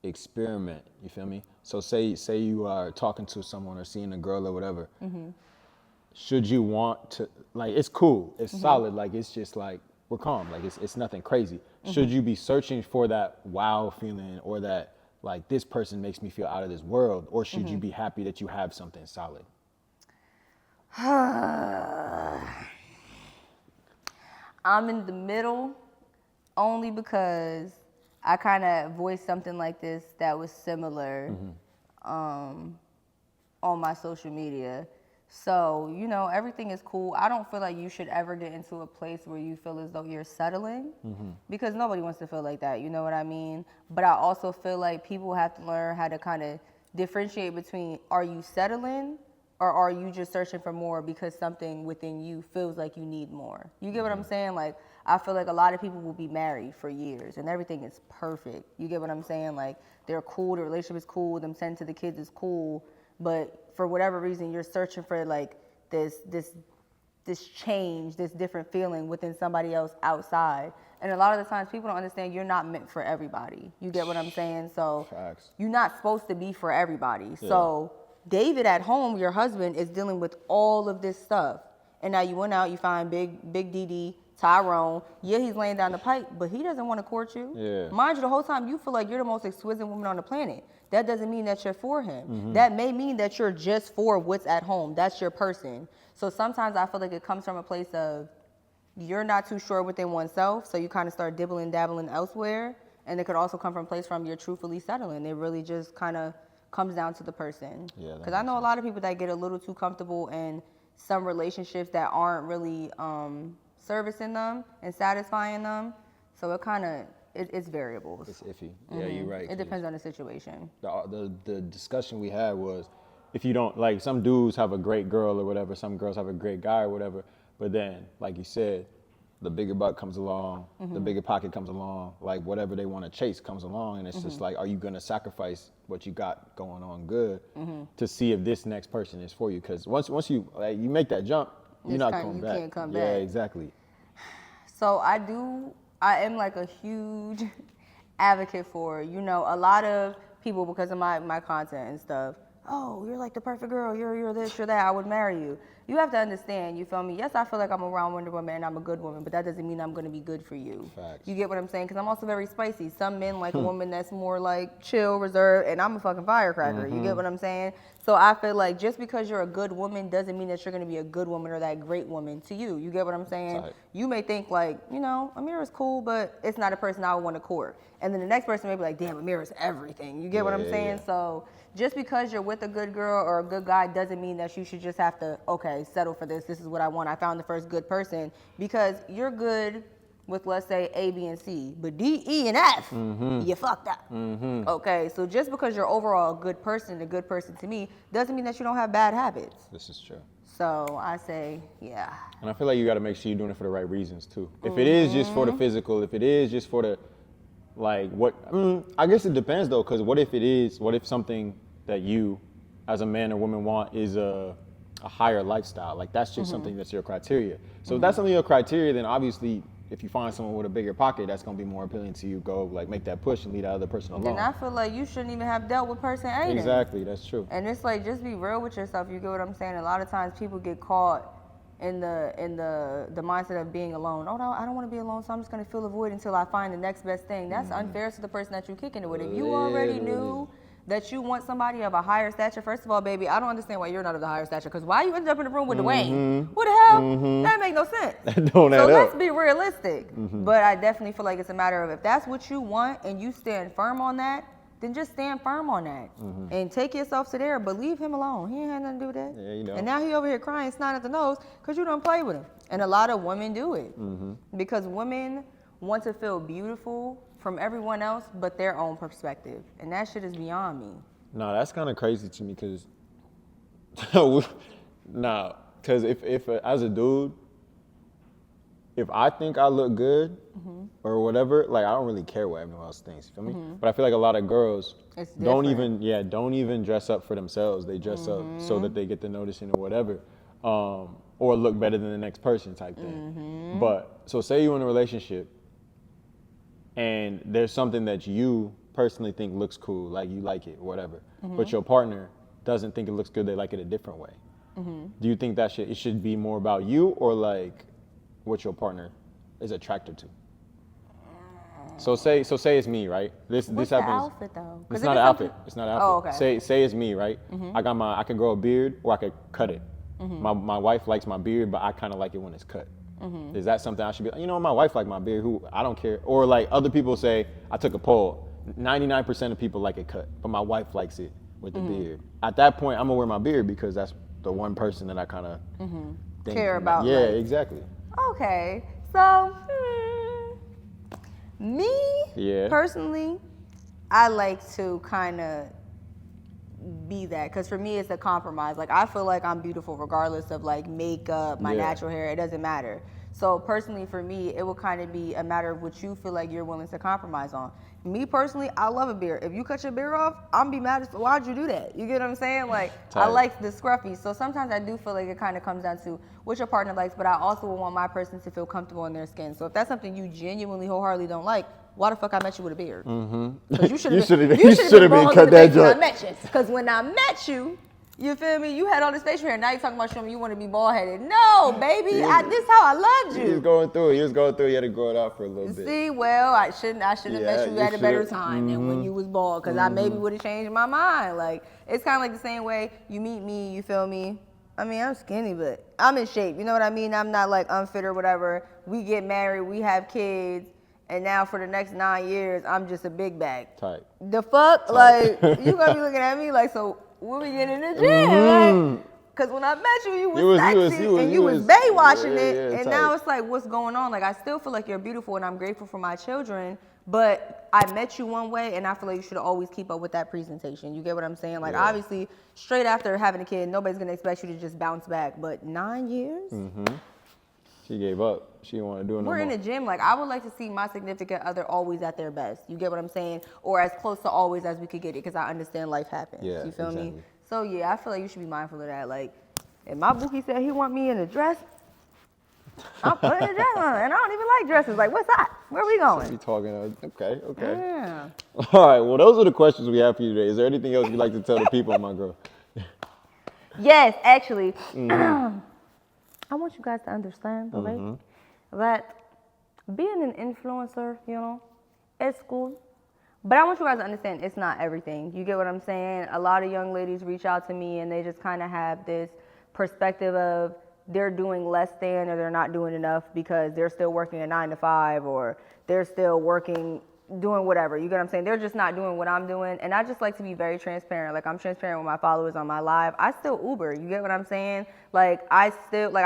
experiment? You feel me? So say you are talking to someone or seeing a girl or whatever. Should you want to, like, it's cool, it's solid, like it's just like we're calm, like it's nothing crazy. Should you be searching for that wow feeling or that like this person makes me feel out of this world, or should you be happy that you have something solid? I'm in the middle only because I kind of voiced something like this that was similar on my social media. So, you know, everything is cool. I don't feel like you should ever get into a place where you feel as though you're settling because nobody wants to feel like that. You know what I mean? But I also feel like people have to learn how to kind of differentiate between, are you settling or are you just searching for more because something within you feels like you need more? You get what I'm saying? Like, I feel like a lot of people will be married for years and everything is perfect. You get what I'm saying? Like, they're cool, the relationship is cool, them sending to the kids is cool, but for whatever reason, you're searching for like this change, this different feeling within somebody else outside. And a lot of the times people don't understand you're not meant for everybody. You get what I'm saying? So Facts. you're not supposed to be for everybody. Yeah. So David at home, your husband, is dealing with all of this stuff. And now you went out, you find Big DD, Tyrone. Yeah, he's laying down the pipe, but he doesn't want to court you. Yeah. Mind you, the whole time you feel like you're the most exquisite woman on the planet. That doesn't mean that you're for him. That may mean that you're just for what's at home. That's your person. So sometimes I feel like it comes from a place of you're not too sure within oneself, so you kind of start dabbling elsewhere. And it could also come from a place from you're truthfully settling. It really just kind of comes down to the person. Yeah, Because I know a lot of people that get a little too comfortable in some relationships that aren't really servicing them and satisfying them. So it kind of, it's variables. It's iffy. Yeah, you're right. It depends on the situation. The discussion we had was, if you don't, like, some dudes have a great girl or whatever, some girls have a great guy or whatever, but then, like you said, the bigger buck comes along, the bigger pocket comes along, like whatever they want to chase comes along, and it's just like, are you gonna sacrifice what you got going on good to see if this next person is for you? Because once you you make that jump, you're not coming back. You can't come back. Yeah, exactly. So I am like a huge advocate for, a lot of people, because of my content and stuff, oh, you're like the perfect girl, you're this, you're that, I would marry you. You have to understand, you feel me? Yes, I feel like I'm around Wonder Woman and I'm a good woman, but that doesn't mean I'm going to be good for you. Facts. You get what I'm saying? Because I'm also very spicy. Some men like a woman that's more like chill, reserved, and I'm a fucking firecracker. You get what I'm saying? So I feel like just because you're a good woman doesn't mean that you're going to be a good woman or that great woman to you. You get what I'm saying? Tight. You may think like, Amira's cool, but it's not a person I would want to court. And then the next person may be like, damn, Amira's everything. You get what I'm saying? Yeah. So just because you're with a good girl or a good guy doesn't mean that you should just have to, okay, settle for this. This is what I want. I found the first good person. Because you're good with, let's say, A, B, and C. But D, E, and F, you fucked up. Okay, so just because you're overall a good person to me, doesn't mean that you don't have bad habits. This is true. So I say, yeah. And I feel like you got to make sure you're doing it for the right reasons too. If it is just for the physical, if it is just for the, I guess it depends though, because what if something that you as a man or woman want is a higher lifestyle? Like that's just something that's your criteria. So if that's something your criteria, then obviously if you find someone with a bigger pocket, that's gonna be more appealing to you. Go like make that push and leave that other person alone. Then I feel like you shouldn't even have dealt with person A. then. Exactly, that's true. And it's like, just be real with yourself. You get what I'm saying? A lot of times people get caught in the mindset of being alone. Oh no, I don't want to be alone, so I'm just gonna fill a void until I find the next best thing. That's unfair to the person that you're kicking it with. If you already knew that you want somebody of a higher stature, first of all, baby, I don't understand why you're not of the higher stature. Because why you ended up in the room with Dwayne? What the hell? That make no sense. That don't add So up. let's be realistic. But I definitely feel like it's a matter of if that's what you want and you stand firm on that, then just stand firm on that and take yourself to there. But leave him alone. He ain't had nothing to do with that. Yeah, you know. And now he over here crying, snot at the nose because you don't play with him. And a lot of women do it because women want to feel beautiful from everyone else but their own perspective. And that shit is beyond me. No, that's kind of crazy to me because, if as a dude, if I think I look good or whatever, like I don't really care what everyone else thinks. You feel me? But I feel like a lot of girls don't even dress up for themselves. They dress up so that they get the noticing or whatever, or look better than the next person type thing. But so say you're in a relationship and there's something that you personally think looks cool, like you like it, whatever, but your partner doesn't think it looks good, they like it a different way. Do you think that it should be more about you or like what your partner is attracted to? So say it's me, right? This What's happens. the outfit though? It's not an outfit. It's not an outfit. Oh, okay. Say it's me, right? I could grow a beard or I could cut it. My wife likes my beard, but I kind of like it when it's cut. Is that something I should be? My wife like my beard. Who I don't care. Or like other people say, I took a poll. 99% of people like it cut, but my wife likes it with the beard. At that point, I'm gonna wear my beard because that's the one person that I kind of Care about. Yeah, like, exactly. Okay, so me personally, I like to kind of be that because for me it's a compromise. Like I feel like I'm beautiful regardless of like makeup, my natural hair. It doesn't matter. So personally for me, it will kind of be a matter of what you feel like you're willing to compromise on. Me personally, I love a beard. If you cut your beard off, I'm be mad as to why'd you do that? You get what I'm saying? Like, Tight. I like the scruffy. So sometimes I do feel like it kind of comes down to what your partner likes, but I also want my person to feel comfortable in their skin. So if that's something you genuinely wholeheartedly don't like, why the fuck I met you with a beard? Because you should have been cut that joint. Because when I met you, you feel me? You had all this facial hair. Now you're talking about showing me you want to be bald headed. No, baby. This is how I loved you. He was going through it. You had to grow it out for a little bit. See, well, I shouldn't have met you at a better time than when you was bald, because I maybe would have changed my mind. Like, it's kind of like the same way you meet me, you feel me? I mean, I'm skinny, but I'm in shape. You know what I mean? I'm not like unfit or whatever. We get married, we have kids, and now for the next 9 years, I'm just a big bag. Tight. The fuck? Like, you gonna be looking at me like, so when we get in the gym, like, because when I met you, you was sexy and you was bay watching it, and now it's like, what's going on? Like, I still feel like you're beautiful, and I'm grateful for my children, but I met you one way, and I feel like you should always keep up with that presentation. You get what I'm saying? Like, obviously, straight after having a kid, nobody's gonna expect you to just bounce back, but 9 years? She gave up. She didn't want to do it no more. We're in the gym. Like, I would like to see my significant other always at their best. You get what I'm saying? Or as close to always as we could get it, because I understand life happens. Yeah, you feel exactly. me? So, yeah, I feel like you should be mindful of that. Like, if my bookie said he want me in a dress, I'm putting a dress on, and I don't even like dresses. Like, what's that? Where are we going? You talking? Okay. Yeah. All right. Well, those are the questions we have for you today. Is there anything else you'd like to tell the people, my girl? Yes, actually. I want you guys to understand, okay, that being an influencer, you know, it's cool. But I want you guys to understand it's not everything. You get what I'm saying? A lot of young ladies reach out to me and they just kind of have this perspective of they're doing less than, or they're not doing enough because they're still working a 9 to 5, or they're still working, doing whatever. You get what I'm saying? They're just not doing what I'm doing. And I just like to be very transparent. Like, I'm transparent with my followers on my live. I still Uber. You get what I'm saying? Like, I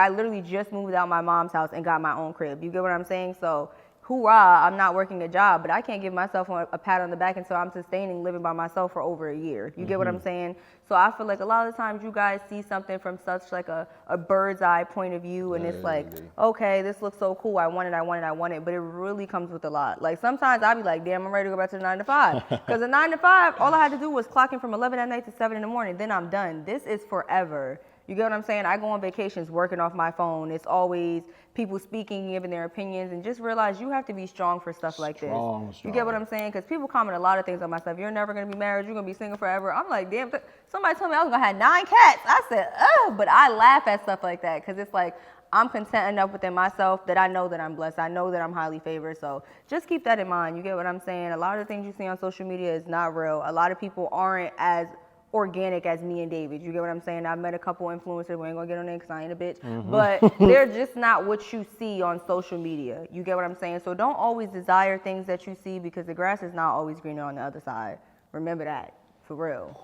literally just moved out my mom's house and got my own crib. You get what I'm saying? So, hoorah, I'm not working a job, but I can't give myself a pat on the back until I'm sustaining living by myself for over a year. You get what I'm saying? So I feel like a lot of the times you guys see something from such like a bird's eye point of view, and it's like, okay, this looks so cool, I want it, but it really comes with a lot. Like, sometimes I'll be like, damn, I'm ready to go back to the 9 to 5. Because the 9 to 5, all I had to do was clock in from 11 at night to 7 in the morning, then I'm done. This is forever. You get what I'm saying? I go on vacations working off my phone. It's always people speaking, giving their opinions, and just realize you have to be strong for stuff like this. You get what I'm saying? Because people comment a lot of things on my stuff. You're never going to be married. You're going to be single forever. I'm like, damn. Somebody told me I was going to have 9 cats. I said, oh, but I laugh at stuff like that because it's like, I'm content enough within myself that I know that I'm blessed. I know that I'm highly favored. So just keep that in mind. You get what I'm saying? A lot of the things you see on social media is not real. A lot of people aren't as organic as me and David. You get what I'm saying? I've met a couple influencers. We ain't gonna get on there because I ain't a bitch. But they're just not what you see on social media. You get what I'm saying? So don't always desire things that you see, because the grass is not always greener on the other side. Remember that. For real.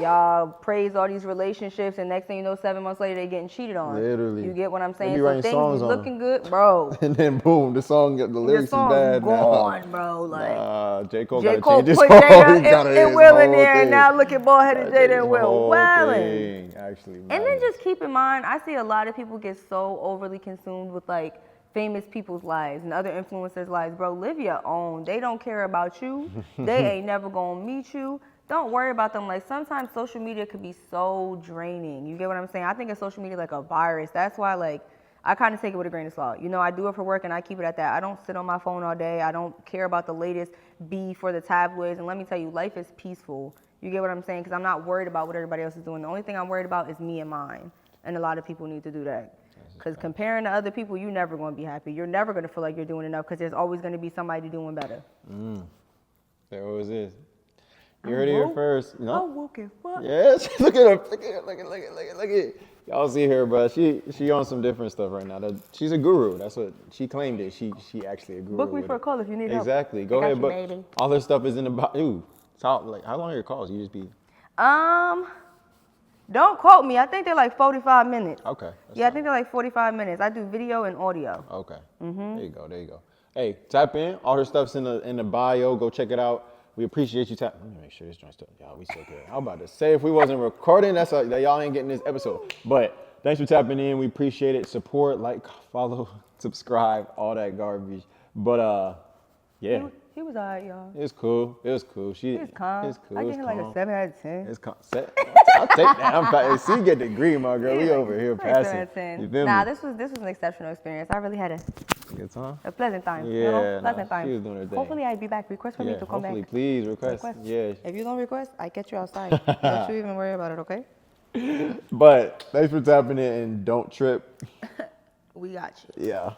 Y'all praise all these relationships, and next thing you know, 7 months later, they getting cheated on. Literally. You get what I'm saying? So things be looking good, bro. And then boom, the lyrics is bad gone, now. bro. Like, J. Cole J. gotta Cole change his put whole Jada and Will in there, thing. and now look at bald-headed Jada and Will. Wildin'. Actually, and then just keep in mind, I see a lot of people get so overly consumed with like famous people's lives and other influencers' lives. Bro, live your own. They don't care about you. They ain't never gonna meet you. Don't worry about them. Like, sometimes social media could be so draining. You get what I'm saying? I think of social media like a virus. That's why, like, I kind of take it with a grain of salt. You know, I do it for work and I keep it at that. I don't sit on my phone all day. I don't care about the latest beef or the tabloids. And let me tell you, life is peaceful. You get what I'm saying? Because I'm not worried about what everybody else is doing. The only thing I'm worried about is me and mine. And a lot of people need to do that. Because comparing to other people, you're never going to be happy. You're never going to feel like you're doing enough, because there's always going to be somebody doing better. There always is. You heard it here first. You know? I'm woke as fuck. Yes. Look at her. Look at it. Y'all see her, bro. She on some different stuff right now. She's a guru. That's what she claimed it. She actually a guru. Book me for a call if you need help. Exactly. Go ahead, you, but baby. all her stuff is in the bio. Ooh. How long are your calls? You just be. Don't quote me. I think they're like 45 minutes. Okay. Yeah, I think they're like 45 minutes. I do video and audio. Okay. There you go. Hey, tap in. All her stuff's in the bio. Go check it out. We appreciate you tapping. Let me make sure this joint's still. Y'all, we so good. I'm about to say, if we wasn't recording, that y'all ain't getting this episode. But thanks for tapping in. We appreciate it. Support, like, follow. subscribe, all that garbage. But yeah. He was alright, y'all. It's cool. He was calm. It's cool. I give him like a 7 out of 10. It's calm. I'll take that. See, get the degree, my girl. We over here Like 7 passing. out of 10. You feel Nah, me? this was an exceptional experience. I really had Good time. a pleasant time. Yeah, you know? Pleasant time. she was doing her thing. Hopefully I'll be back. Request for me to come hopefully, back. please request. Yeah. If you don't request, I get you outside. Don't you even worry about it, okay? But thanks for tapping in and don't trip. We got you. Yeah.